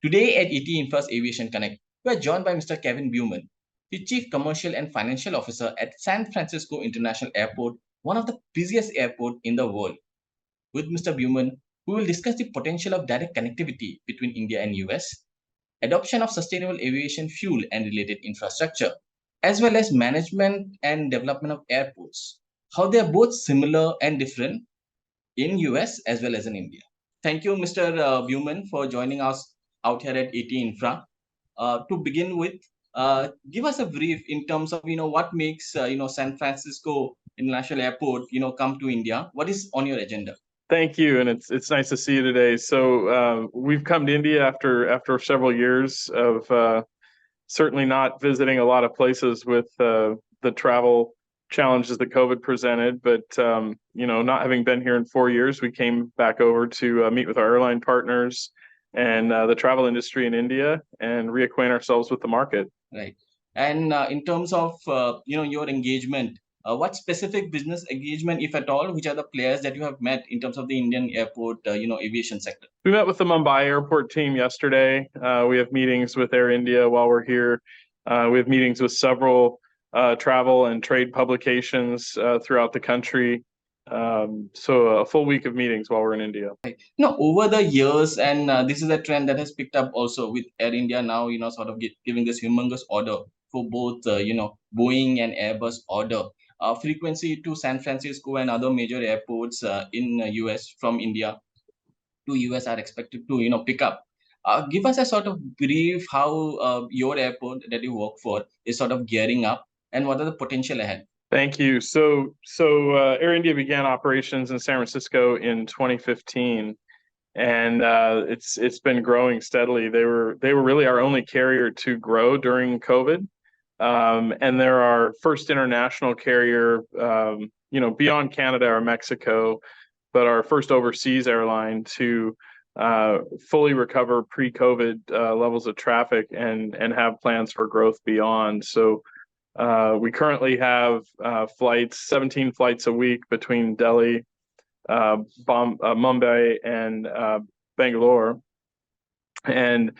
Today at ET Infra's Aviation Connect, we are joined by Mr. Kevin Bumen, the Chief Commercial and Financial Officer at San Francisco International Airport, one of the busiest airports in the world. With Mr. Bumen, we will discuss the potential of direct connectivity between India and US, adoption of sustainable aviation fuel and related infrastructure, as well as management and development of airports, how they are both similar and different in US as well as in India. Thank you, Mr. Bumen, for joining us out here at ET Infra. To begin with, give us a brief in terms of what makes San Francisco International Airport come to India. What is on your agenda? Thank you, and it's nice to see you today. So we've come to India after several years of certainly not visiting a lot of places with the travel challenges that COVID presented. But not having been here in 4 years, we came back over to meet with our airline partners and the travel industry in India and reacquaint ourselves with the market. Right. And in terms of your engagement, what specific business engagement, if at all, which are the players that you have met in terms of the Indian airport, aviation sector? We met with the Mumbai airport team yesterday. We have meetings with Air India while we're here. We have meetings with several travel and trade publications throughout the country. So a full week of meetings while we're in India. Right. Over the years, and this is a trend that has picked up also with Air India now, sort of giving this humongous order for both, Boeing and Airbus order. Frequency to San Francisco and other major airports in US from India to US are expected to, pick up. Give us a sort of brief how your airport that you work for is sort of gearing up and what are the potential ahead. Thank you. So Air India began operations in San Francisco in 2015, and it's been growing steadily. They were really our only carrier to grow during COVID, and they're our first international carrier, beyond Canada or Mexico, but our first overseas airline to fully recover pre-COVID levels of traffic and have plans for growth beyond. So we currently have 17 flights a week between Delhi, Mumbai, and Bangalore. And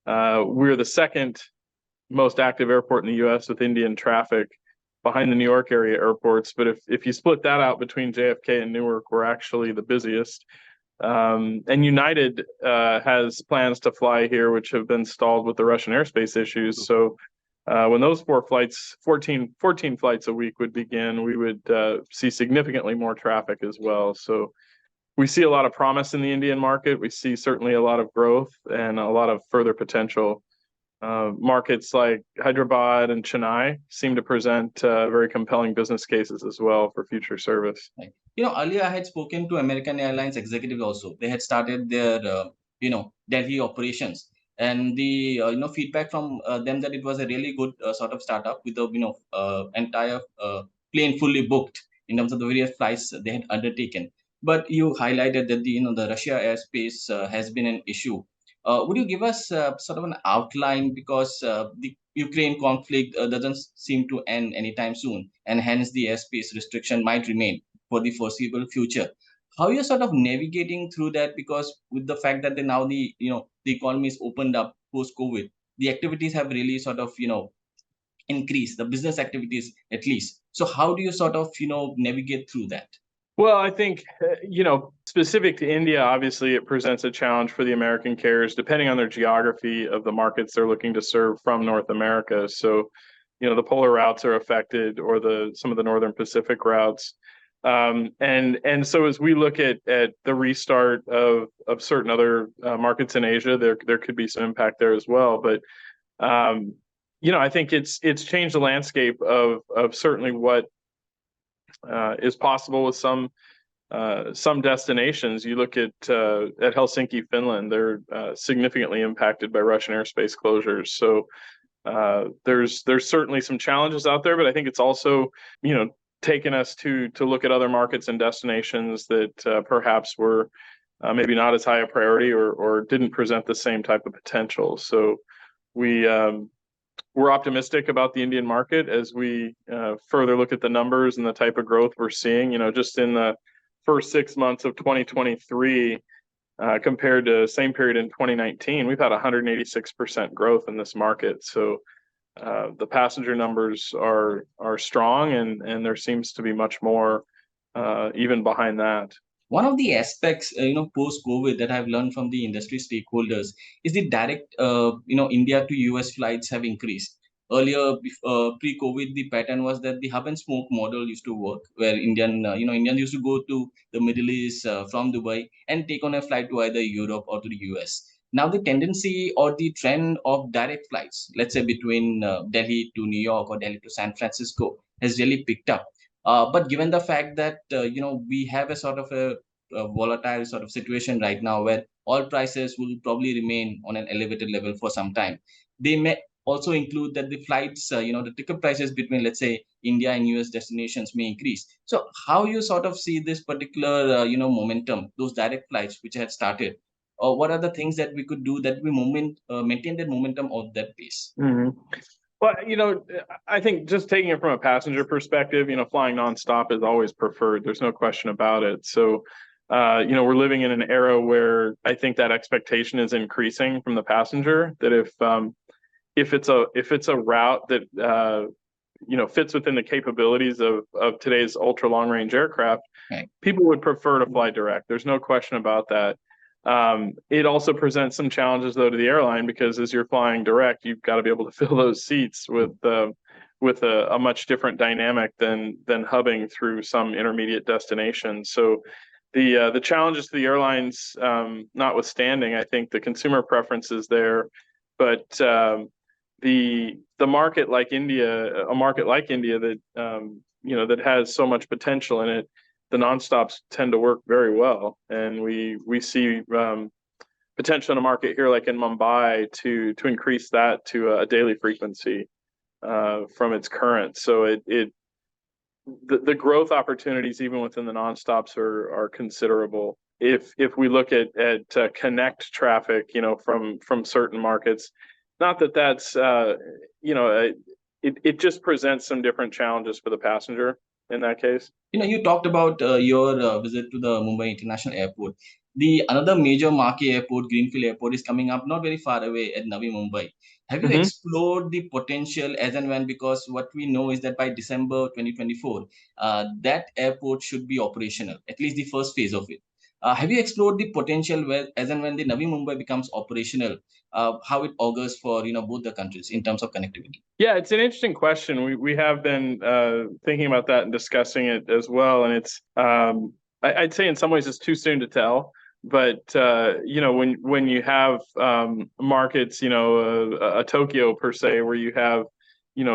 we're the second most active airport in the US with Indian traffic behind the New York area airports. But if you split that out between JFK and Newark, we're actually the busiest. And United has plans to fly here, which have been stalled with the Russian airspace issues. So when those 14 flights a week would begin, we would see significantly more traffic as well. So we see a lot of promise in the Indian market. We see certainly a lot of growth and a lot of further potential. Markets like Hyderabad and Chennai seem to present very compelling business cases as well for future service. Right. Earlier I had spoken to American Airlines executives also. They had started their, Delhi operations. And the feedback from them that it was a really good sort of startup with the entire plane fully booked in terms of the various flights they had undertaken. But you highlighted that the Russia airspace has been an issue. Would you give us sort of an outline, because the Ukraine conflict doesn't seem to end anytime soon, and hence the airspace restriction might remain for the foreseeable future. How you're sort of navigating through that, because with the fact that now the economy is opened up post COVID, the activities have really sort of increased, the business activities at least. So how do you sort of navigate through that? Well, I think specific to India, obviously it presents a challenge for the American carriers depending on their geography of the markets they're looking to serve from North America. So the polar routes are affected, or some of the Northern Pacific routes. And so as we look at the restart of certain other markets in Asia, there could be some impact there as well. But I think it's changed the landscape of certainly what is possible with some destinations. You look at Helsinki, Finland; they're significantly impacted by Russian airspace closures. So there's certainly some challenges out there, but I think it's also taken us to look at other markets and destinations that perhaps were maybe not as high a priority or didn't present the same type of potential. So we're optimistic about the Indian market as we further look at the numbers and the type of growth we're seeing. Just in the first 6 months of 2023, compared to same period in 2019, we've had 186% growth in this market. So the passenger numbers are strong, and there seems to be much more even behind that. One of the aspects, post-COVID that I've learned from the industry stakeholders is the direct, India to US flights have increased. Earlier, pre-COVID, the pattern was that the hub and spoke model used to work, where Indians used to go to the Middle East from Dubai and take on a flight to either Europe or to the US. Now, the tendency or the trend of direct flights, let's say between Delhi to New York or Delhi to San Francisco, has really picked up. But given the fact that we have a sort of a volatile sort of situation right now where oil prices will probably remain on an elevated level for some time, they may also include that the flights, the ticket prices between, let's say, India and US destinations may increase. So how you sort of see this particular, momentum, those direct flights which had started, or what are the things that we could do that we maintain that momentum of that pace? Mm-hmm. Well, I think just taking it from a passenger perspective, flying nonstop is always preferred. There's no question about it. So, we're living in an era where I think that expectation is increasing from the passenger, that if it's a route that fits within the capabilities of today's ultra long range aircraft, Right. People would prefer to fly direct. There's no question about that. It also presents some challenges, though, to the airline, because as you're flying direct, you've got to be able to fill those seats with a much different dynamic than hubbing through some intermediate destination. So the challenges to the airlines notwithstanding, I think the consumer preference is there, but the market like India, a market like India that that has so much potential in it, the nonstops tend to work very well, and we see potential in a market here like in Mumbai to increase that to a daily frequency from its current. So the growth opportunities even within the nonstops are considerable. If we look at connect traffic, from certain markets, not that's it just presents some different challenges for the passenger in that case. You talked about your visit to the Mumbai International Airport. Another major marquee airport, Greenfield Airport, is coming up not very far away at Navi Mumbai. Have you explored the potential as and when? Because what we know is that by December 2024, that airport should be operational, at least the first phase of it. Have you explored the potential where, as and when the Navi Mumbai becomes operational, how it augurs for both the countries in terms of connectivity? Yeah, it's an interesting question. We have been thinking about that and discussing it as well, and it's I'd say in some ways it's too soon to tell. But when you have markets, a Tokyo per se, where you have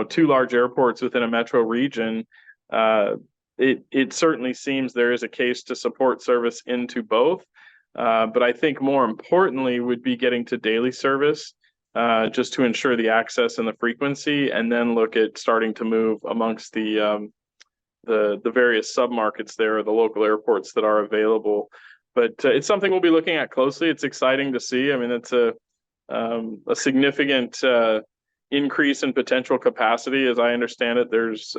two large airports within a metro region, it certainly seems there is a case to support service into both. But I think more importantly would be getting to daily service, just to ensure the access and the frequency, and then look at starting to move amongst the various submarkets there, the local airports that are available. But it's something we'll be looking at closely. It's exciting to see. I mean, it's a significant increase in potential capacity. As I understand it, there's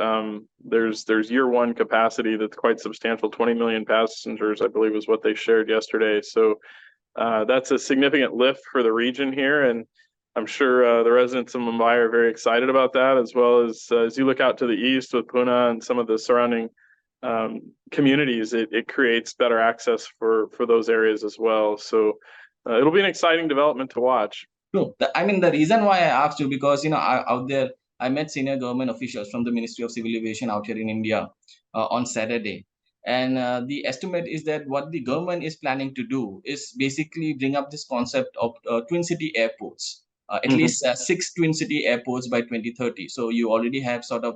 year one capacity that's quite substantial. 20 million passengers, I believe, is what they shared yesterday. So that's a significant lift for the region here, and I'm sure the residents of Mumbai are very excited about that, as well as you look out to the east with Pune and some of the surrounding communities, it creates better access for those areas as well. So it'll be an exciting development to watch. No, the reason why I asked you, because out there I met senior government officials from the Ministry of Civil Aviation out here in India on Saturday, and the estimate is that what the government is planning to do is basically bring up this concept of twin city airports, at least 6 twin city airports by 2030. So you already have sort of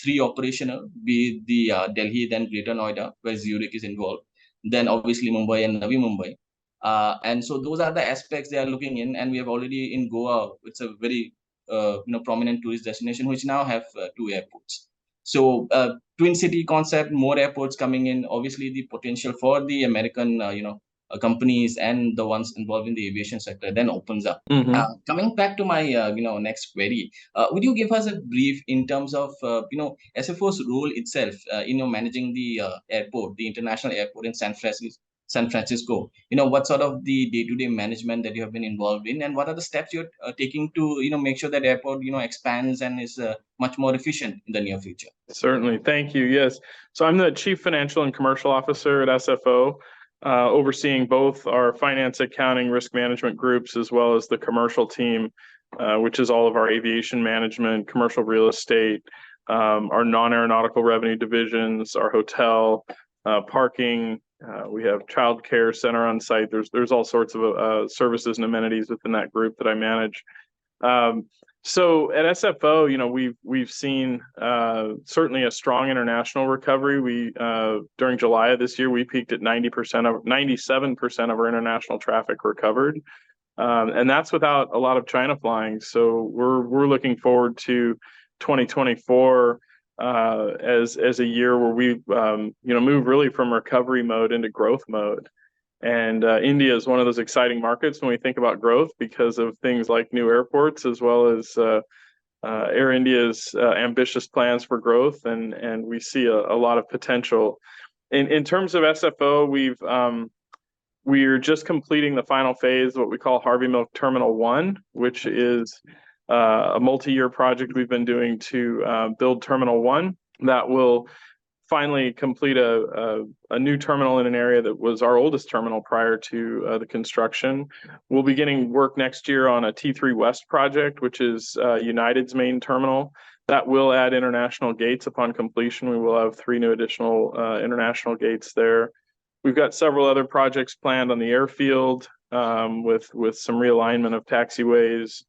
3 operational, be it the Delhi, then Greater Noida, where Zurich is involved, then obviously Mumbai and Navi Mumbai. And so those are the aspects they are looking in, and we have already in Goa. It's a very prominent tourist destination, which now have 2 airports. So twin city concept, more airports coming in. Obviously, the potential for the American companies and the ones involved in the aviation sector then opens up. Coming back to my next query, would you give us a brief in terms of SFO's role itself in managing the airport, the international airport in San San Francisco. What sort of the day-to-day management that you have been involved in, and what are the steps you're taking to make sure that airport expands and is much more efficient in the near future? Certainly, thank you. Yes, so I'm the Chief Financial and Commercial Officer at SFO, overseeing both our finance, accounting, risk management groups, as well as the commercial team, which is all of our aviation management, commercial real estate, our non-aeronautical revenue divisions, our hotel, parking. We have child care center on site. There's all sorts of services and amenities within that group that I manage. So at SFO, we've seen certainly a strong international recovery. During July of this year, we peaked at 97% of our international traffic recovered, and that's without a lot of China flying. So we're looking forward to 2024 as a year where we move really from recovery mode into growth mode. And India is one of those exciting markets when we think about growth because of things like new airports, as well as Air India's ambitious plans for growth, and we see a lot of potential. In terms of SFO, we're just completing the final phase, what we call Harvey Milk Terminal 1, which is a multi-year project we've been doing to build Terminal 1 that will finally complete a new terminal in an area that was our oldest terminal prior to the construction. We'll be getting work next year on a T3 West project, which is United's main terminal. That will add international gates upon completion. We will have 3 new additional international gates there. We've got several other projects planned on the airfield with some realignment of taxiways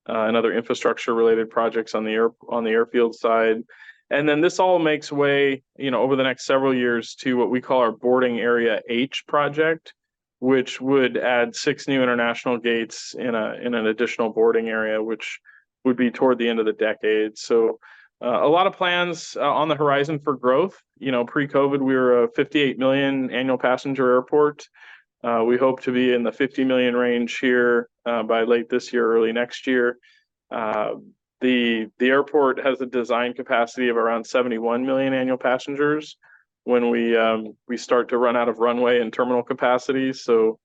and other infrastructure-related projects on the airfield side. And then this all makes way, over the next several years to what we call our Boarding Area H project, which would add 6 new international gates in an additional boarding area, which would be toward the end of the decade. So a lot of plans on the horizon for growth. Pre-COVID, we were a 58 million annual passenger airport. We hope to be in the 50 million range here by late this year, early next year. The airport has a design capacity of around 71 million annual passengers when we start to run out of runway and terminal capacity. So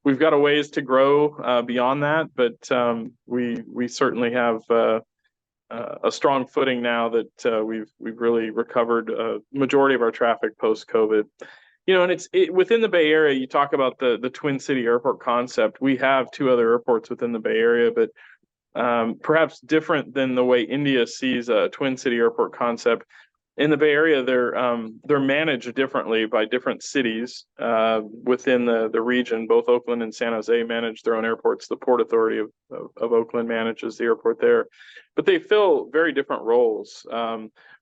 we've got a ways to grow beyond that, but we certainly have a strong footing now that we've really recovered a majority of our traffic post-COVID. And it's within the Bay Area. You talk about the Twin City Airport concept. We have 2 other airports within the Bay Area, but perhaps different than the way India sees a Twin City Airport concept. In the Bay Area, they're managed differently by different cities within the region. Both Oakland and San Jose manage their own airports. The Port Authority of Oakland manages the airport there. But they fill very different roles,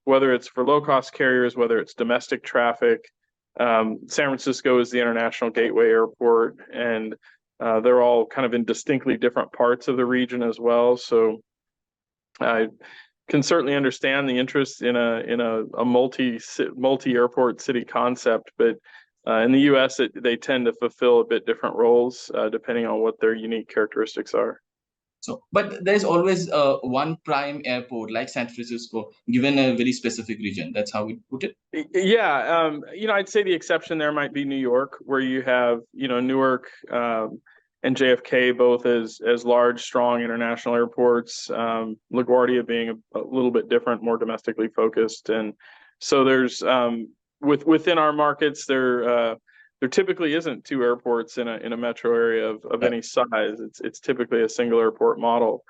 whether it's for low-cost carriers, whether it's domestic traffic. San Francisco is the international gateway airport, and they're all kind of in distinctly different parts of the region as well. So I can certainly understand the interest in a multi-airport city concept, but in the U.S., they tend to fulfill a bit different roles depending on what their unique characteristics are. So, but there's always one prime airport like San Francisco, given a very specific region. That's how we put it. Yeah, I'd say the exception there might be New York, where you have Newark and JFK both as large, strong international airports. LaGuardia being a little bit different, more domestically focused, and so there's within our markets there typically isn't 2 airports in a metro area of any size. It's typically a single airport model.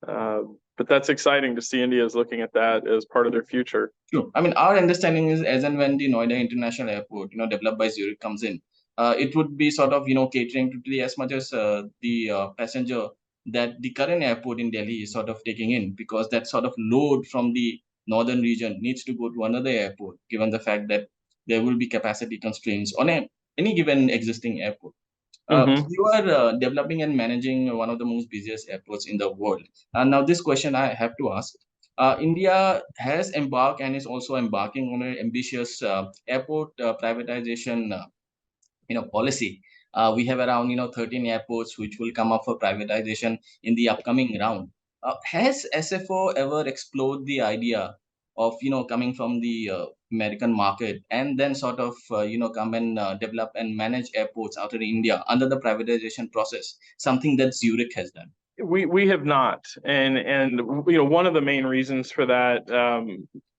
But that's exciting to see India is looking at that as part of their future. Sure. I mean, our understanding is as and when the Noida International Airport, developed by Zurich comes in, it would be sort of, catering to the as much as the passenger that the current airport in Delhi is sort of taking in, because that sort of load from the northern region needs to go to another airport, given the fact that there will be capacity constraints on any given existing airport. You are developing and managing one of the most busiest airports in the world. And now this question I have to ask. India has embarked and is also embarking on an ambitious airport privatization policy. We have around 13 airports which will come up for privatization in the upcoming round. Has SFO ever explored the idea of coming from the American market, and then sort of come and develop and manage airports out of India under the privatization process, something that Zurich has done? We have not, and one of the main reasons for that,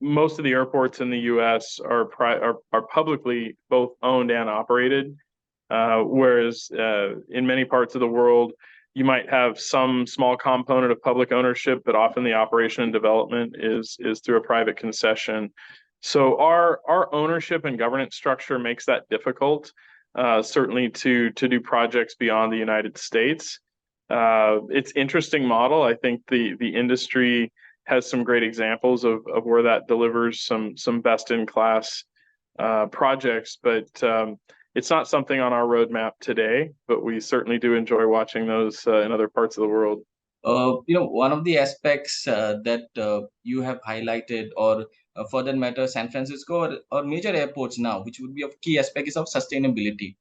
most of the airports in the U.S. are publicly both owned and operated, whereas in many parts of the world you might have some small component of public ownership, but often the operation and development is through a private concession. So our ownership and governance structure makes that difficult, certainly to do projects beyond the United States. It's interesting model. I think the industry has some great examples of where that delivers some best in class projects, but it's not something on our roadmap today, but we certainly do enjoy watching those in other parts of the world. One of the aspects that you have highlighted, or for that matter, San Francisco or major airports now, which would be a key aspect, is of sustainability.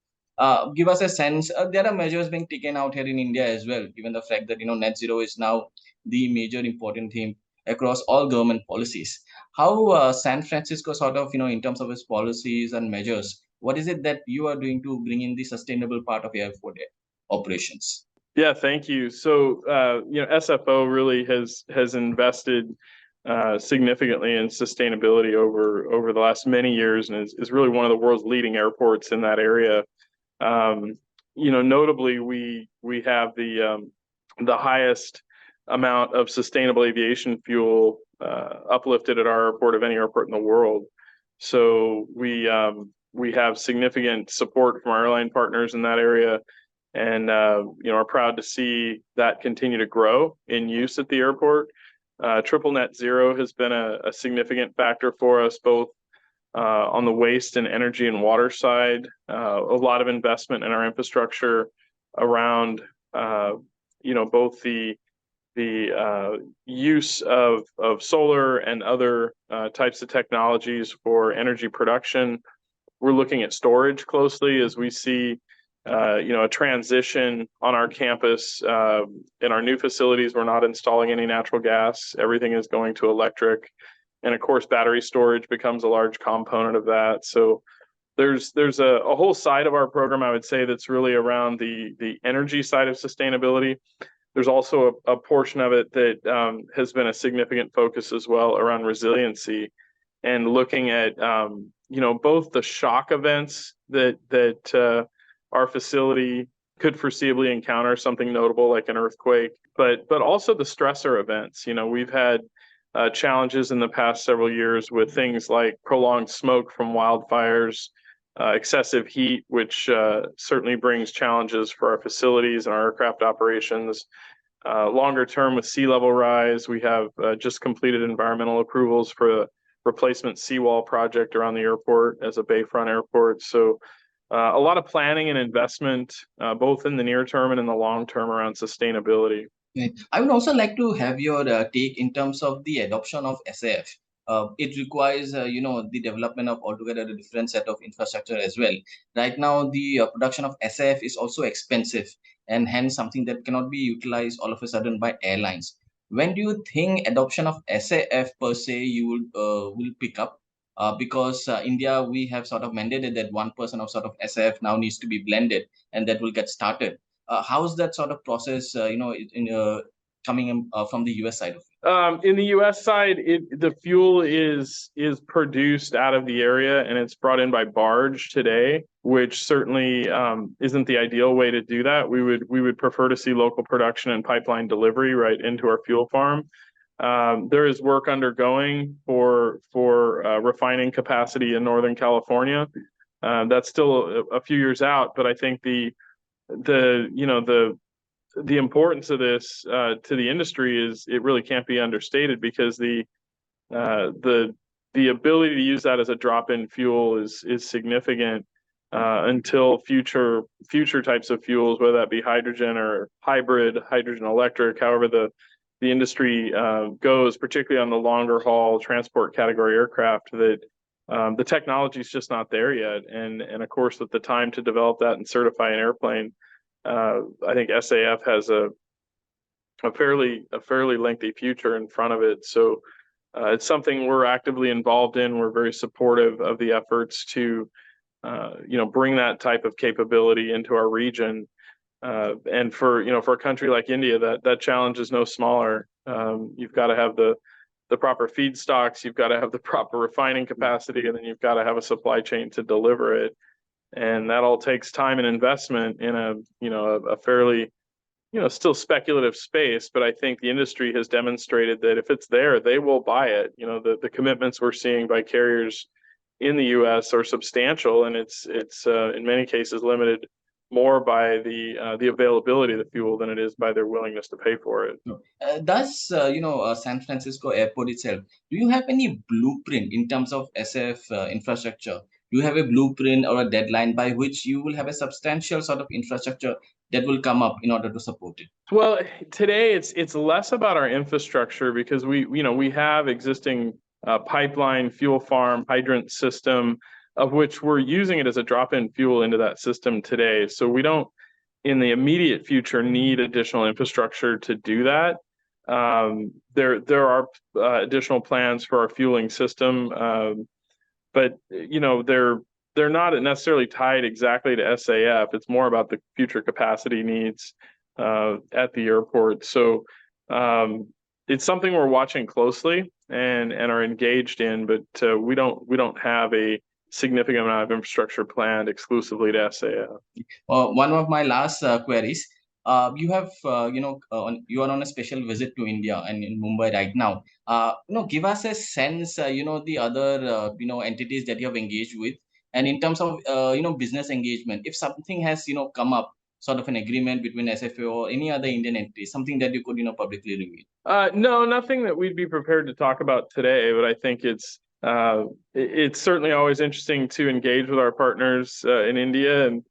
Give us a sense. There are measures being taken out here in India as well, given the fact that net zero is now the major important theme across all government policies. How San Francisco sort of in terms of its policies and measures, what is it that you are doing to bring in the sustainable part of airport operations? Yeah, thank you. So, SFO really has invested significantly in sustainability over the last many years, and is really one of the world's leading airports in that area. Notably, we have the highest amount of sustainable aviation fuel uplifted at our airport of any airport in the world. So we have significant support from our airline partners in that area, and are proud to see that continue to grow in use at the airport. Triple net zero has been a significant factor for us, both on the waste and energy and water side. A lot of investment in our infrastructure around both the use of solar and other types of technologies for energy production. We're looking at storage closely as we see a transition on our campus. In our new facilities, we're not installing any natural gas. Everything is going to electric. And of course, battery storage becomes a large component of that. So there's a whole side of our program, I would say, that's really around the energy side of sustainability. There's also a portion of it that has been a significant focus as well around resiliency, and looking at both the shock events that our facility could foreseeably encounter, something notable like an earthquake, but also the stressor events. We've had challenges in the past several years with things like prolonged smoke from wildfires, excessive heat, which certainly brings challenges for our facilities and our aircraft operations. Longer term with sea level rise, we have just completed environmental approvals for a replacement seawall project around the airport as a bayfront airport. So a lot of planning and investment, both in the near term and in the long term, around sustainability. I would also like to have your take in terms of the adoption of SAF. It requires, the development of altogether a different set of infrastructure as well. Right now, the production of SAF is also expensive, and hence something that cannot be utilized all of a sudden by airlines. When do you think adoption of SAF per se will pick up? Because India, we have sort of mandated that 1% of sort of SAF now needs to be blended, and that will get started. How's that sort of process, coming in, from the US side of it? In the US side, the fuel is produced out of the area, and it's brought in by barge today, which certainly isn't the ideal way to do that. We would prefer to see local production and pipeline delivery right into our fuel farm. There is work undergoing for refining capacity in Northern California. That's still a few years out, but I think the importance of this to the industry is, it really can't be understated, because the ability to use that as a drop-in fuel is significant until future types of fuels, whether that be hydrogen or hybrid, hydrogen electric, however the industry goes, particularly on the longer haul transport category aircraft, that the technology is just not there yet. And of course, with the time to develop that and certify an airplane, I think SAF has a fairly lengthy future in front of it. So it's something we're actively involved in. We're very supportive of the efforts to bring that type of capability into our region. And for a country like India, that challenge is no smaller. You've got to have the proper feedstocks, you've got to have the proper refining capacity, and then you've got to have a supply chain to deliver it. And that all takes time and investment in a fairly still speculative space. But I think the industry has demonstrated that if it's there, they will buy it. The commitments we're seeing by carriers in the U.S. are substantial, and it's in many cases limited more by the availability of the fuel than it is by their willingness to pay for it. Does San Francisco Airport itself, do you have any blueprint in terms of SF infrastructure? Do you have a blueprint or a deadline by which you will have a substantial sort of infrastructure that will come up in order to support it? Well, today it's less about our infrastructure, because we have existing pipeline, fuel farm, hydrant system, of which we're using it as a drop-in fuel into that system today. So we don't, in the immediate future, need additional infrastructure to do that. There are additional plans for our fueling system, but they're not necessarily tied exactly to SAF. It's more about the future capacity needs at the airport. So it's something we're watching closely and are engaged in, but we don't have a significant amount of infrastructure planned exclusively to SAF. One of my last queries. You have, you are on a special visit to India and in Mumbai right now. Give us a sense, the other, entities that you have engaged with, and in terms of, business engagement, if something has, come up, sort of an agreement between SFO or any other Indian entity, something that you could, publicly reveal. No, nothing that we'd be prepared to talk about today, but I think it's certainly always interesting to engage with our partners in India and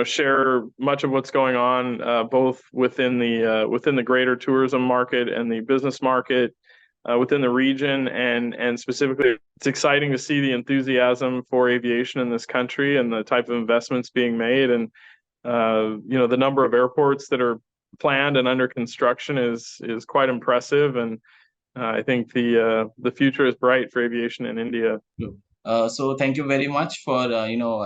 share much of what's going on both within the greater tourism market and the business market within the region, and specifically, it's exciting to see the enthusiasm for aviation in this country and the type of investments being made, and the number of airports that are planned and under construction is quite impressive, and I think the future is bright for aviation in India. So thank you very much for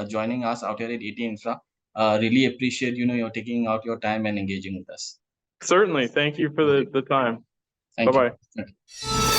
joining us out here at ET Infra. Really appreciate you're taking out your time and engaging with us. Certainly, thank you for the time. Thank Bye-bye. you. Okay.